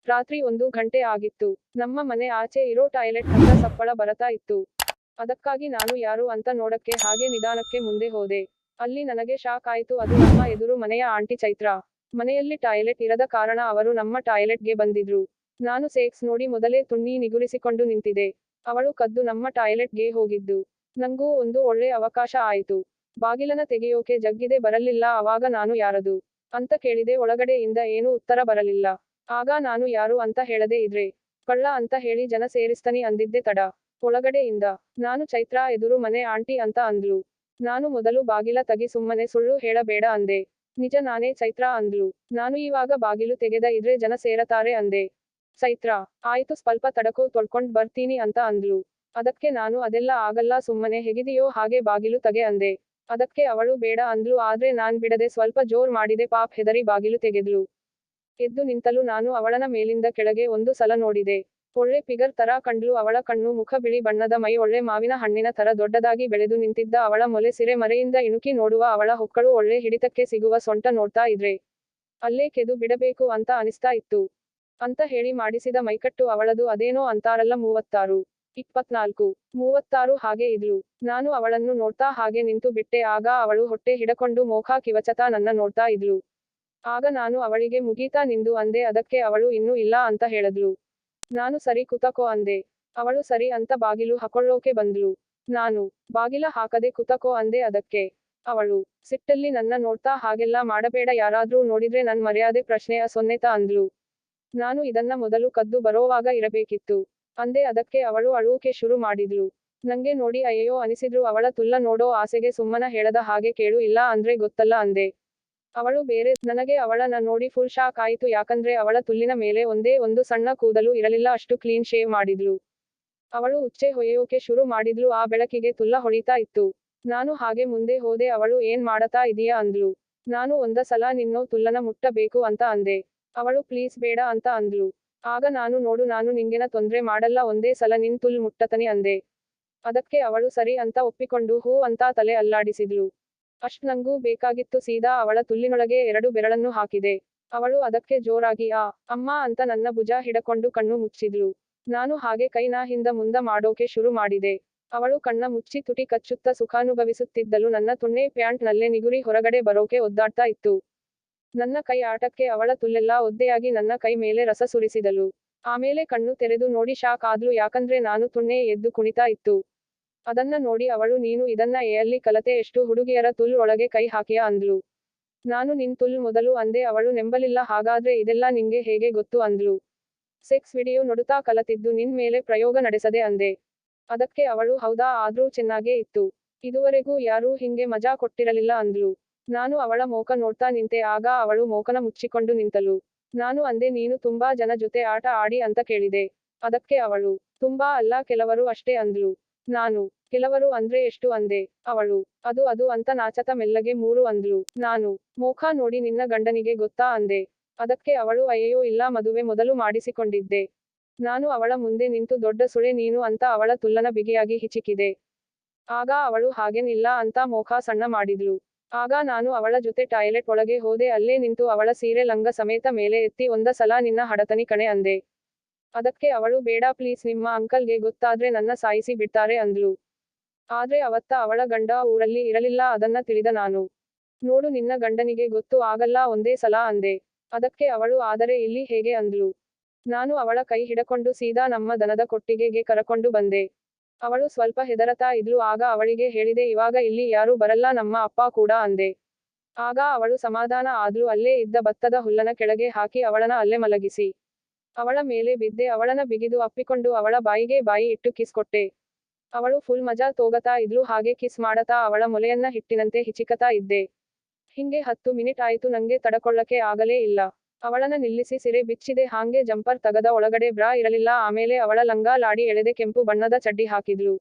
ರಾತ್ರಿ 1 ಗಂಟೆ ಆಗಿತ್ತು. ನಮ್ಮ ಮನೆ ಆಚೆ ಇರೋ ಟಾಯ್ಲೆಟ್ ಹತ್ರ ಸಪ್ಪಳ ಬರತಾ ಇತ್ತು. ಅದಕ್ಕಾಗಿ ನಾನು ಯಾರು ಅಂತ ನೋಡಕ್ಕೆ ಹಾಗೆ ನಿಧಾನಕ್ಕೆ ಮುಂದೆ ಹೋದೆ. ಅಲ್ಲಿ ನನಗೆ ಶಾಕ್ ಆಯ್ತು. ಅದು ನಮ್ಮ ಎದುರು ಮನೆಯ ಆಂಟಿ ಚೈತ್ರ. ಮನೆಯಲ್ಲಿ ಟಾಯ್ಲೆಟ್ ಇರದ ಕಾರಣ ಅವರು ನಮ್ಮ ಟಾಯ್ಲೆಟ್ಗೆ ಬಂದಿದ್ರು. ನಾನು ಸೆಕ್ಸ್ ನೋಡಿ ಮೊದಲೇ ತುಣ್ಣಿ ನಿಗುರಿಸಿಕೊಂಡು ನಿಂತಿದೆ. ಅವಳು ಕದ್ದು ನಮ್ಮ ಟಾಯ್ಲೆಟ್ಗೆ ಹೋಗಿದ್ದು. ನಂಗೂ ಒಂದು ಒಳ್ಳೆ ಅವಕಾಶ ಆಯ್ತು. ಬಾಗಿಲನ ತೆಗೆಯೋಕೆ ಜಗ್ಗಿದೆ ಬರಲಿಲ್ಲ. ಅವಾಗ ನಾನು ಯಾರದು ಅಂತ ಕೇಳಿದೆ. ಒಳಗಡೆಯಿಂದ ಏನೂ ಉತ್ತರ ಬರಲಿಲ್ಲ. ಆಗ ನಾನು ಯಾರು ಅಂತ ಹೇಳದೆ ಇದ್ರೆ ಕಳ್ಳ ಅಂತ ಹೇಳಿ ಜನ ಸೇರಿಸ್ತನಿ ಅಂದಿದ್ದೆ ತಡ. ಒಳಗಡೆಯಿಂದ ನಾನು ಚೈತ್ರ ಎದುರು ಮನೆ ಆಂಟಿ ಅಂತ ಅಂದ್ಲು. ನಾನು ಮೊದಲು ಬಾಗಿಲ ತಗಿ ಸುಮ್ಮನೆ ಸುಳ್ಳು ಹೇಳಬೇಡ ಅಂದೆ. ನಿಜ ನಾನೇ ಚೈತ್ರ ಅಂದ್ಲು. ನಾನು ಇವಾಗ ಬಾಗಿಲು ತೆಗೆದ ಇದ್ರೆ ಜನ ಸೇರತಾರೆ ಅಂದೆ. ಚೈತ್ರ ಆಯ್ತು ಸ್ವಲ್ಪ ತಡಕೋ ತೊಳ್ಕೊಂಡ್ ಬರ್ತೀನಿ ಅಂತ ಅಂದ್ಲು. ಅದಕ್ಕೆ ನಾನು ಅದೆಲ್ಲ ಆಗಲ್ಲ ಸುಮ್ಮನೆ ಹೇಗಿದೆಯೋ ಹಾಗೆ ಬಾಗಿಲು ತಗೆ ಅಂದೆ. ಅದಕ್ಕೆ ಅವಳು ಬೇಡ ಅಂದ್ಲು. ಆದ್ರೆ ನಾನ್ ಬಿಡದೆ ಸ್ವಲ್ಪ ಜೋರ್ ಮಾಡಿದೆ. ಪಾಪ್ ಹೆದರಿ ಬಾಗಿಲು ತೆಗೆದ್ಲು. ಎದ್ದು ನಿಂತಲು. ನಾನು ಅವಳನ ಮೇಲಿಂದ ಕೆಳಗೆ ಒಂದು ಸಲ ನೋಡಿದೆ. ಒಳ್ಳೆ ಫಿಗರ್ ತರ ಕಂಡ್ಲು. ಅವಳ ಕಣ್ಣು ಮುಖ ಬಿಳಿ ಬಣ್ಣದ ಮೈ ಒಳ್ಳೆ ಮಾವಿನ ಹಣ್ಣಿನ ತರ ದೊಡ್ಡದಾಗಿ ಬೆಳೆದು ನಿಂತಿದ್ದ ಅವಳ ಮೊಲೆ ಸಿರೆ ಮರೆಯಿಂದ ಇಣುಕಿ ನೋಡುವ ಅವಳ ಹೊಕ್ಕಳು ಒಳ್ಳೆ ಹಿಡಿತಕ್ಕೆ ಸಿಗುವ ಸೊಂಟ ನೋಡ್ತಾ ಇದ್ರೆ ಅಲ್ಲೇ ಕೆದು ಬಿಡಬೇಕು ಅಂತ ಅನಿಸ್ತಾ ಇತ್ತು. ಅಂತ ಹೇಳಿ ಮಾಡಿಸಿದ ಮೈಕಟ್ಟು ಅವಳದು. ಅದೇನೋ ಅಂತಾರಲ್ಲ 36, 24, 36 ಹಾಗೆ ಇದ್ಲು. ನಾನು ಅವಳನ್ನು ನೋಡ್ತಾ ಹಾಗೆ ನಿಂತು ಬಿಟ್ಟೆ. ಆಗ ಅವಳು ಹೊಟ್ಟೆ ಹಿಡಕೊಂಡು ಮೋಖ ಕಿವಚತಾ ನನ್ನ ನೋಡ್ತಾ ಇದ್ಲು. ಆಗ ನಾನು ಅವಳಿಗೆ ಮುಗೀತಾ ನಿಂದು ಅಂದೆ. ಅದಕ್ಕೆ ಅವಳು ಇನ್ನೂ ಇಲ್ಲ ಅಂತ ಹೇಳದ್ಲು. ನಾನು ಸರಿ ಕುತಕೋ ಅಂದೆ. ಅವಳು ಸರಿ ಅಂತ ಬಾಗಿಲು ಹಾಕೊಳ್ಳೋಕೆ ಬಂದ್ಲು. ನಾನು ಬಾಗಿಲ ಹಾಕದೆ ಕುತಕೋ ಅಂದೆ. ಅದಕ್ಕೆ ಅವಳು ಸಿಟ್ಟಲ್ಲಿ ನನ್ನ ನೋಡ್ತಾ ಹಾಗೆಲ್ಲ ಮಾಡಬೇಡ, ಯಾರಾದ್ರೂ ನೋಡಿದ್ರೆ ನನ್ ಮರ್ಯಾದೆ ಪ್ರಶ್ನೆಯ ಸೊನ್ನೆತ ಅಂದ್ಲು. ನಾನು ಇದನ್ನ ಮೊದಲು ಕದ್ದು ಬರೋವಾಗ ಇರಬೇಕಿತ್ತು ಅಂದೆ. ಅದಕ್ಕೆ ಅವಳು ಅಳುವುಕೆ ಶುರು ಮಾಡಿದ್ಲು. ನಂಗೆ ನೋಡಿ ಅಯ್ಯಯ್ಯೋ ಅನಿಸಿದ್ರು. ಅವಳ ತುಲ್ಲ ನೋಡೋ ಆಸೆಗೆ ಸುಮ್ಮನ ಹೇಳದ ಹಾಗೆ ಕೇಳು ಇಲ್ಲ ಅಂದ್ರೆ ಗೊತ್ತಲ್ಲ ಅಂದೆ. ಅವಳು ಬೇರೆ. ನನಗೆ ಅವಳನ ನೋಡಿ ಫುಲ್ ಶಾಕ್ ಆಯಿತು. ಯಾಕಂದ್ರೆ ಅವಳ ತುಲ್ಲಿನ ಮೇಲೆ ಒಂದೇ ಒಂದು ಸಣ್ಣ ಕೂದಲು ಇರಲಿಲ್ಲ. ಅಷ್ಟು ಕ್ಲೀನ್ ಶೇವ್ ಮಾಡಿದ್ಲು. ಅವಳು ಉಚ್ಚೆ ಹೊಯ್ಯೋಕೆ ಶುರು ಮಾಡಿದ್ಲು. ಆ ಬೆಳಕಿಗೆ ತುಲ್ಲ ಹೊಳಿತಾ ಇತ್ತು. ನಾನು ಹಾಗೆ ಮುಂದೆ ಹೋದೆ. ಅವಳು ಏನ್ ಮಾಡತಾ ಇದೀಯಾ ಅಂದ್ಲು. ನಾನು ಒಂದ ಸಲ ನಿನ್ನೋ ತುಲ್ಲನ ಮುಟ್ಟಬೇಕು ಅಂತ ಅಂದೆ. ಅವಳು ಪ್ಲೀಸ್ ಬೇಡ ಅಂತ ಅಂದ್ಲು. ಆಗ ನಾನು ನೋಡು ನಾನು ನಿಂಗೆನ ತೊಂದ್ರೆ ಮಾಡಲ್ಲ, ಒಂದೇ ಸಲ ನಿನ್ ತುಲ್ ಮುಟ್ಟತನಿ ಅಂದೆ. ಅದಕ್ಕೆ ಅವಳು ಸರಿ ಅಂತ ಒಪ್ಪಿಕೊಂಡು ಹೂ ಅಂತ ತಲೆ ಅಲ್ಲಾಡಿಸಿದ್ಲು. ಅಷ್ಟ್ ನಂಗೂ ಬೇಕಾಗಿತ್ತು. ಸೀದಾ ಅವಳ ತುಲ್ಲಿನೊಳಗೆ 2 ಬೆರಳನ್ನು ಹಾಕಿದೆ. ಅವಳು ಅದಕ್ಕೆ ಜೋರಾಗಿ ಆ ಅಮ್ಮ ಅಂತ ನನ್ನ ಭುಜ ಹಿಡಕೊಂಡು ಕಣ್ಣು ಮುಚ್ಚಿದ್ಲು. ನಾನು ಹಾಗೆ ಕೈನ ಹಿಂದ ಮುಂದ ಮಾಡೋಕೆ ಶುರು ಮಾಡಿದೆ. ಅವಳು ಕಣ್ಣ ಮುಚ್ಚಿ ತುಟಿ ಕಚ್ಚುತ್ತಾ ಸುಖಾನುಭವಿಸುತ್ತಿದ್ದಲು. ನನ್ನ ತುಣ್ಣೆ ಪ್ಯಾಂಟ್ ನಲ್ಲೇ ನಿಗುರಿ ಹೊರಗಡೆ ಬರೋಕೆ ಒದ್ದಾಡ್ತಾ ಇತ್ತು. ನನ್ನ ಕೈ ಆಟಕ್ಕೆ ಅವಳ ತುಲ್ಲೆಲ್ಲ ಒದ್ದೆಯಾಗಿ ನನ್ನ ಕೈ ಮೇಲೆ ರಸ ಸುರಿಸಿದಳು. ಆಮೇಲೆ ಕಣ್ಣು ತೆರೆದು ನೋಡಿ ಶಾಕ್ ಆದ್ಲು. ಯಾಕಂದ್ರೆ ನಾನು ತುಣ್ಣೆ ಎದ್ದು ಕುಣಿತಾ ಇತ್ತು. ಅದನ್ನ ನೋಡಿ ಅವಳು ನೀನು ಇದನ್ನ ಎಲ್ಲಿ ಕಲತೆ, ಎಷ್ಟು ಹುಡುಗಿಯರ ತುಲ್ ಒಳಗೆ ಕೈ ಹಾಕಿಯಾ ಅಂದ್ಲು. ನಾನು ನಿನ್ ತುಲ್ ಮೊದಲು ಅಂದೆ. ಅವಳು ನೆಂಬಲಿಲ್ಲ. ಹಾಗಾದ್ರೆ ಇದೆಲ್ಲ ನಿಂಗೆ ಹೇಗೆ ಗೊತ್ತು ಅಂದ್ಲು. ಸೆಕ್ಸ್ ವಿಡಿಯೋ ನೋಡುತ್ತಾ ಕಲತಿದ್ದು, ನಿನ್ ಮೇಲೆ ಪ್ರಯೋಗ ನಡೆಸದೆ ಅಂದೆ. ಅದಕ್ಕೆ ಅವಳು ಹೌದಾ, ಆದ್ರೂ ಚೆನ್ನಾಗೇ ಇತ್ತು. ಇದುವರೆಗೂ ಯಾರೂ ಹಿಂಗೆ ಮಜಾ ಕೊಟ್ಟಿರಲಿಲ್ಲ ಅಂದ್ಲು. ನಾನು ಅವಳ ಮೋಕ ನೋಡ್ತಾ ನಿಂತೆ. ಆಗ ಅವಳು ಮೋಕನ ಮುಚ್ಚಿಕೊಂಡು ನಿಂತಳು. ನಾನು ಅಂದೆ ನೀನು ತುಂಬಾ ಜನ ಜೊತೆ ಆಟ ಆಡಿ ಅಂತ ಕೇಳಿದೆ. ಅದಕ್ಕೆ ಅವಳು ತುಂಬಾ ಅಲ್ಲ ಕೆಲವರು ಅಷ್ಟೇ ಅಂದ್ಲು. ನಾನು ಕೆಲವರು ಅಂದ್ರೆ ಎಷ್ಟು ಅಂದೆ. ಅವಳು ಅದು ಅಂತ ನಾಚತ ಮೆಲ್ಲಗೆ 3 ಅಂದ್ಲು. ನಾನು ಮೋಖ ನೋಡಿ ನಿನ್ನ ಗಂಡನಿಗೆ ಗೊತ್ತಾ ಅಂದೆ. ಅದಕ್ಕೆ ಅವಳು ಅಯ್ಯಯ್ಯೋ ಇಲ್ಲ, ಮದುವೆ ಮೊದಲು ಮಾಡಿಸಿಕೊಂಡಿದ್ದೆ. ನಾನು ಅವಳ ಮುಂದೆ ನಿಂತು ದೊಡ್ಡ ಸುಳೆ ನೀನು ಅಂತ ಅವಳ ತುಲ್ಲನ ಬಿಗಿಯಾಗಿ ಹಿಚಿಕಿದೆ. ಆಗ ಅವಳು ಹಾಗೇನ್ ಇಲ್ಲ ಅಂತ ಮೋಖ ಸಣ್ಣ ಮಾಡಿದ್ಲು. ಆಗ ನಾನು ಅವಳ ಜೊತೆ ಟಾಯ್ಲೆಟ್ ಒಳಗೆ ಹೋದೆ. ಅಲ್ಲೇ ನಿಂತು ಅವಳ ಸೀರೆ ಲಂಗ ಸಮೇತ ಮೇಲೆ ಎತ್ತಿ ಒಂದ ಸಲ ನಿನ್ನ ಹಡತನಿ ಕಣೆ ಅಂದೆ. ಅದಕ್ಕೆ ಅವಳು ಬೇಡ ಪ್ಲೀಸ್, ನಿಮ್ಮ ಅಂಕಲ್ಗೆ ಗೊತ್ತಾದ್ರೆ ನನ್ನ ಸಾಯಿಸಿ ಬಿಡ್ತಾರೆ ಅಂದ್ಲು. ಆದ್ರೆ ಅವತ್ತ ಅವಳ ಗಂಡ ಊರಲ್ಲಿ ಇರಲಿಲ್ಲ. ಅದನ್ನ ತಿಳಿದ ನಾನು ನೋಡು ನಿನ್ನ ಗಂಡನಿಗೆ ಗೊತ್ತು ಆಗಲ್ಲ ಒಂದೇ ಸಲ ಅಂದೆ. ಅದಕ್ಕೆ ಅವಳು ಆದರೆ ಇಲ್ಲಿ ಹೇಗೆ ಅಂದ್ಲು. ನಾನು ಅವಳ ಕೈ ಹಿಡಕೊಂಡು ಸೀದಾ ನಮ್ಮ ದನದ ಕೊಟ್ಟಿಗೆಗೆ ಕರಕೊಂಡು ಬಂದೆ. ಅವಳು ಸ್ವಲ್ಪ ಹೆದರತಾ ಇದ್ಲು. ಆಗ ಅವಳಿಗೆ ಹೇಳಿದೆ ಇವಾಗ ಇಲ್ಲಿ ಯಾರು ಬರಲ್ಲ, ನಮ್ಮ ಅಪ್ಪ ಕೂಡ ಅಂದೆ. ಆಗ ಅವಳು ಸಮಾಧಾನ ಆದ್ಲು. ಅಲ್ಲೇ ಇದ್ದ ಭತ್ತದ ಹುಲ್ಲನ ಕೆಳಗೆ ಹಾಕಿ ಅವಳನ ಅಲ್ಲೇ ಮಲಗಿಸಿ ಅವಳ ಮೇಲೆ ಬಿದ್ದೆ. ಅವಳನ ಬಿಗಿದು ಅಪ್ಪಿಕೊಂಡು ಅವಳ ಬಾಯಿಗೆ ಬಾಯಿ ಇಟ್ಟು ಕಿಸ್ ಕೊಟ್ಟೆ. ಅವಳು ಫುಲ್ ಮಜಾ ತೋಗತಾ ಇದ್ಲು. ಹಾಗೆ ಕಿಸ್ ಮಾಡತಾ ಅವಳ ಮೊಲೆಯನ್ನ ಹಿಟ್ಟಿನಂತೆ ಹಿಚಿಕತಾ ಇದ್ದೆ. ಹಿಂಗೆ 10 ಮಿನಿಟ್ ಆಯ್ತು. ನಂಗೆ ತಡಕೊಳ್ಳಕ್ಕೆ ಆಗಲೇ ಇಲ್ಲ. ಅವಳನ ನಿಲ್ಲಿಸಿ ಸಿರೆ ಬಿಚ್ಚಿದೆ. ಹಾಂಗೆ ಜಂಪರ್ ತಗದ. ಒಳಗಡೆ ಬ್ರಾ ಇರಲಿಲ್ಲ. ಆಮೇಲೆ ಅವಳ ಲಂಗ ಲಾಡಿ ಎಳೆದೆ. ಕೆಂಪು ಬಣ್ಣದ ಚಡ್ಡಿ ಹಾಕಿದ್ಲು.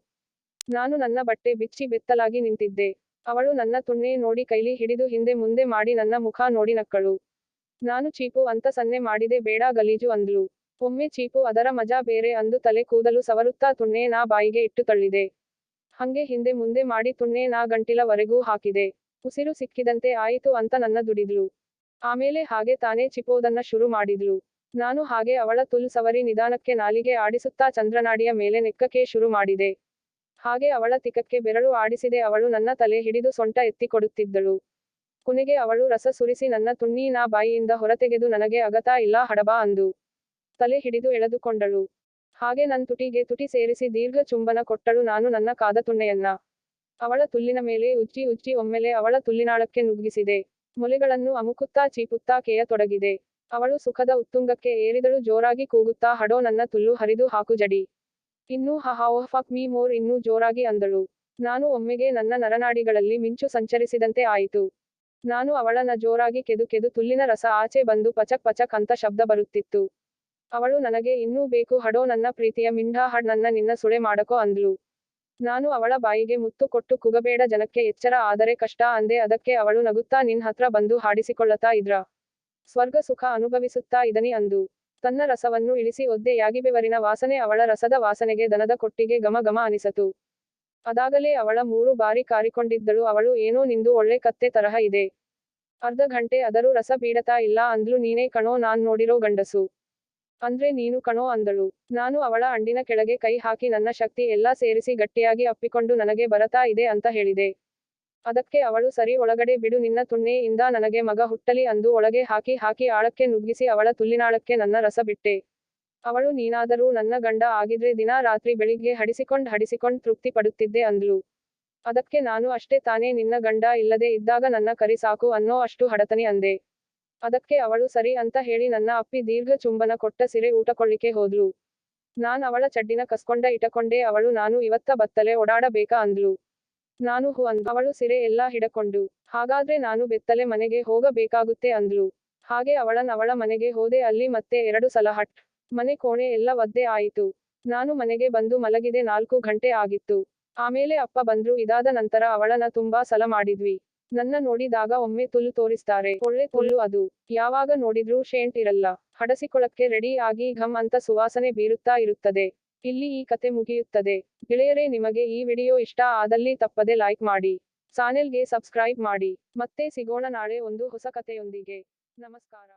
ನಾನು ನನ್ನ ಬಟ್ಟೆ ಬಿಚ್ಚಿ ಬೆತ್ತಲಾಗಿ ನಿಂತಿದ್ದೆ. ಅವಳು ನನ್ನ ತುಣ್ಣೆ ನೋಡಿ ಕೈಲಿ ಹಿಡಿದು ಹಿಂದೆ ಮುಂದೆ ಮಾಡಿ ನನ್ನ ಮುಖ ನೋಡಿ ನಕ್ಕಳು. ನಾನು ಚೀಪು ಅಂತ ಸನ್ನೆ ಮಾಡಿದೆ. ಬೇಡ ಗಲೀಜು ಅಂದ್ಲು. ಒಮ್ಮೆ ಚೀಪು ಅದರ ಮಜಾ ಬೇರೆ ಅಂದು ತಲೆ ಕೂದಲು ಸವರುತ್ತಾ ತುಣ್ಣೆ ನಾ ಬಾಯಿಗೆ ಇಟ್ಟು ತಳ್ಳಿದೆ. ಹಂಗೆ ಹಿಂದೆ ಮುಂದೆ ಮಾಡಿ ತುಣ್ಣೆ ನಾ ಗಂಟಿಲ ವರೆಗೂ ಹಾಕಿದೆ. ಉಸಿರು ಸಿಕ್ಕಿದಂತೆ ಆಯಿತು ಅಂತ ನನ್ನ ದುಡಿದ್ಲು. ಆಮೇಲೆ ಹಾಗೆ ತಾನೇ ಚಿಪೋದನ್ನ ಶುರು ಮಾಡಿದ್ಲು. ನಾನು ಹಾಗೆ ಅವಳ ತುಲ್ ಸವರಿ ನಿಧಾನಕ್ಕೆ ನಾಲಿಗೆ ಆಡಿಸುತ್ತಾ ಚಂದ್ರನಾಡಿಯ ಮೇಲೆ ನೆಕ್ಕಕ್ಕೆ ಶುರು ಮಾಡಿದೆ. ಹಾಗೆ ಅವಳ ತಿಕಕ್ಕೆ ಬೆರಳು ಆಡಿಸಿದೆ. ಅವಳು ನನ್ನ ತಲೆ ಹಿಡಿದು ಸೊಂಟ ಎತ್ತಿ ಕೊಡುತ್ತಿದ್ದಳು. ಕೊನೆಗೆ ಅವಳು ರಸ ಸುರಿಸಿ ನನ್ನ ತುಣ್ಣೀನ ಬಾಯಿಯಿಂದ ಹೊರತೆಗೆದು ನನಗೆ ಅಗತಾ ಇಲ್ಲ ಹಡಬಾ ಅಂದು ತಲೆ ಹಿಡಿದು ಎಳೆದುಕೊಂಡಳು. ಹಾಗೆ ನನ್ ತುಟಿಗೆ ತುಟಿ ಸೇರಿಸಿ ದೀರ್ಘ ಚುಂಬನ ಕೊಟ್ಟಳು. ನಾನು ನನ್ನ ಕಾದ ತುಣ್ಣೆಯನ್ನ ಅವಳ ತುಲ್ಲಿನ ಮೇಲೆ ಉಜ್ಜಿ ಉಜ್ಜಿ ಒಮ್ಮೆಲೆ ಅವಳ ತುಲ್ಲಿನಾಳಕ್ಕೆ ನುಗ್ಗಿಸಿದೆ. ಮೊಲೆಗಳನ್ನು ಅಮುಕುತ್ತಾ ಚೀಪುತ್ತಾ ಕೇಯತೊಡಗಿದೆ. ಅವಳು ಸುಖದ ಉತ್ತುಂಗಕ್ಕೆ ಏರಿದಳು. ಜೋರಾಗಿ ಕೂಗುತ್ತಾ ಹಡೋ ನನ್ನ ತುಲ್ಲು ಹರಿದು ಹಾಕು ಜಡಿ. ಇನ್ನೂ ಓಹ್ ಫಕ್ ಮೀ ಮೋರ್ ಇನ್ನೂ ಜೋರಾಗಿ ಅಂದಳು. ನಾನು ಒಮ್ಮೆಗೆ ನನ್ನ ನರನಾಡಿಗಳಲ್ಲಿ ಮಿಂಚು ಸಂಚರಿಸಿದಂತೆ ಆಯಿತು. ನಾನು ಅವಳನ್ನ ಜೋರಾಗಿ ಕೆದು ಕೆದು ತುಲ್ಲಿನ ರಸ ಆಚೆ ಬಂದು ಪಚಕ್ ಪಚಕ್ ಅಂತ ಶಬ್ದ ಬರುತ್ತಿತ್ತು. ಅವಳು ನನಗೆ ಇನ್ನೂ ಬೇಕು ಹಡೋ ನನ್ನ ಪ್ರೀತಿಯ ಮಿಂಢಾ ಹಡ್ ನನ್ನ ನಿನ್ನ ಸುಳೆ ಮಾಡಕೋ ಅಂದ್ಲು. ನಾನು ಅವಳ ಬಾಯಿಗೆ ಮುತ್ತು ಕೊಟ್ಟು ಕುಗಬೇಡ ಜನಕ್ಕೆ ಎಚ್ಚರ ಆದರೆ ಕಷ್ಟ ಅಂದೆ. ಅದಕ್ಕೆ ಅವಳು ನಗುತ್ತಾ ನಿನ್ ಹತ್ರ ಬಂದು ಹಾಡಿಸಿಕೊಳ್ಳತಾ ಇದ್ರ ಸ್ವರ್ಗ ಸುಖ ಅನುಭವಿಸುತ್ತಾ ಇದನಿ ಅಂದು ತನ್ನ ರಸವನ್ನು ಇಳಿಸಿ ಒದ್ದೆಯಾಗಿ ಬೆವರಿನ ವಾಸನೆ ಅವಳ ರಸದ ವಾಸನೆಗೆ ದನದ ಕೊಟ್ಟಿಗೆ ಘಮ ಘಮ ಅನಿಸತು. ಅದಾಗಲೇ ಅವಳ 3 ಬಾರಿ ಕಾರಿಕೊಂಡಿದ್ದಳು. ಅವಳು ಏನೋ ನಿಂದು ಒಳ್ಳೆ ಕತ್ತೆ ತರಹ ಇದೆ. ಅರ್ಧ ಗಂಟೆ ಆದರೂ ರಸ ಬೀಡತಾ ಇಲ್ಲ ಅಂದ್ಲು. ನೀನೇ ಕಣೋ ನಾನ್ ನೋಡಿರೋ ಗಂಡಸು ಅಂದ್ರೆ ನೀನು ಕಣೋ ಅಂದಳು. ನಾನು ಅವಳ ಅಂಡಿನ ಕೆಳಗೆ ಕೈ ಹಾಕಿ ನನ್ನ ಶಕ್ತಿ ಎಲ್ಲಾ ಸೇರಿಸಿ ಗಟ್ಟಿಯಾಗಿ ಅಪ್ಪಿಕೊಂಡು ನನಗೆ ಬರತಾ ಇದೆ ಅಂತ ಹೇಳಿದೆ. ಅದಕ್ಕೆ ಅವಳು ಸರಿ ಒಳಗಡೆ ಬಿಡು ನಿನ್ನ ತುಣ್ಣೆ ಇಂದ ನನಗೆ ಮಗ ಹುಟ್ಟಲಿ ಅಂದು ಒಳಗೆ ಹಾಕಿ ಹಾಕಿ ಆಳಕ್ಕೆ ನುಗ್ಗಿಸಿ ಅವಳ ತುಲ್ಲಿನಾಳಕ್ಕೆ ನನ್ನ ರಸ ಬಿಟ್ಟೆ. ಅವಳು ನೀನಾದರೂ ನನ್ನ ಗಂಡ ಆಗಿದ್ರೆ ದಿನಾ ರಾತ್ರಿ ಬೆಳಿಗ್ಗೆ ಹಡಿಸಿಕೊಂಡ್ ತೃಪ್ತಿ ಪಡುತ್ತಿದ್ದೆ ಅಂದ್ಲು. ಅದಕ್ಕೆ ನಾನು ಅಷ್ಟೇ ತಾನೇ ನಿನ್ನ ಗಂಡ ಇಲ್ಲದೆ ಇದ್ದಾಗ ನನ್ನ ಕರಿ ಸಾಕು ಅನ್ನೋ ಅಷ್ಟು ಹಡತನಿ ಅಂದೆ. ಅದಕ್ಕೆ ಅವಳು ಸರಿ ಅಂತ ಹೇಳಿ ನನ್ನ ಅಪ್ಪಿ ದೀರ್ಘ ಚುಂಬನ ಕೊಟ್ಟ ಸಿರೆ ಊಟಕೊಳ್ಳಿಕ್ಕೆ ಹೋದ್ಲು. ನಾನ್ ಅವಳ ಚಡ್ಡಿನ ಕಸ್ಕೊಂಡ ಇಟಕೊಂಡೆ. ಅವಳು ನಾನು ಇವತ್ತ ಬತ್ತಲೆ ಓಡಾಡ ಬೇಕಾ ಅಂದ್ಲು. ನಾನು ಹೂ ಅಂದ. ಅವಳು ಸಿರೆ ಎಲ್ಲಾ ಹಿಡಕೊಂಡು ಹಾಗಾದ್ರೆ ನಾನು ಬೆತ್ತಲೆ ಮನೆಗೆ ಹೋಗ ಬೇಕಾಗುತ್ತೆ ಅಂದ್ಲು. ಹಾಗೆ ಅವಳ ಮನೆಗೆ ಹೋದೆ. ಅಲ್ಲಿ ಮತ್ತೆ 2 ಸಲ ಹಟ್ ಮನೆ ಕೋಣೆ ಎಲ್ಲ ಒದ್ದೆ ಆಯಿತು. ನಾನು ಮನೆಗೆ ಬಂದು ಮಲಗಿದೆ. 4 ಗಂಟೆ ಆಗಿತ್ತು. ಆಮೇಲೆ ಅಪ್ಪ ಬಂದ್ರು. ಇದಾದ ನಂತರ ಅವಳನ್ನ ತುಂಬಾ ಸಲ ಮಾಡಿದ್ವಿ. ನನ್ನ ನೋಡಿದಾಗ ಒಮ್ಮೆ ತುಲ್ಲು ತೋರಿಸ್ತಾರೆ. ಒಳ್ಳೆ ತುಲ್ಲು ಅದು. ಯಾವಾಗ ನೋಡಿದ್ರೂ ಶೇಂಟ್ ಇರಲ್ಲ. ಹಡಸಿಕೊಳಕ್ಕೆ ರೆಡಿ ಆಗಿ ಘಮ್ ಅಂತ ಸುವಾಸನೆ ಬೀರುತ್ತಾ ಇರುತ್ತದೆ. ಇಲ್ಲಿ ಈ ಕತೆ ಮುಗಿಯುತ್ತದೆ. ಗೆಳೆಯರೇ ನಿಮಗೆ ಈ ವಿಡಿಯೋ ಇಷ್ಟ ಆದಲ್ಲಿ ತಪ್ಪದೆ ಲೈಕ್ ಮಾಡಿ. ಚಾನೆಲ್ಗೆ ಸಬ್ಸ್ಕ್ರೈಬ್ ಮಾಡಿ. ಮತ್ತೆ ಸಿಗೋಣ ನಾಳೆ ಒಂದು ಹೊಸ ಕತೆಯೊಂದಿಗೆ. ನಮಸ್ಕಾರ.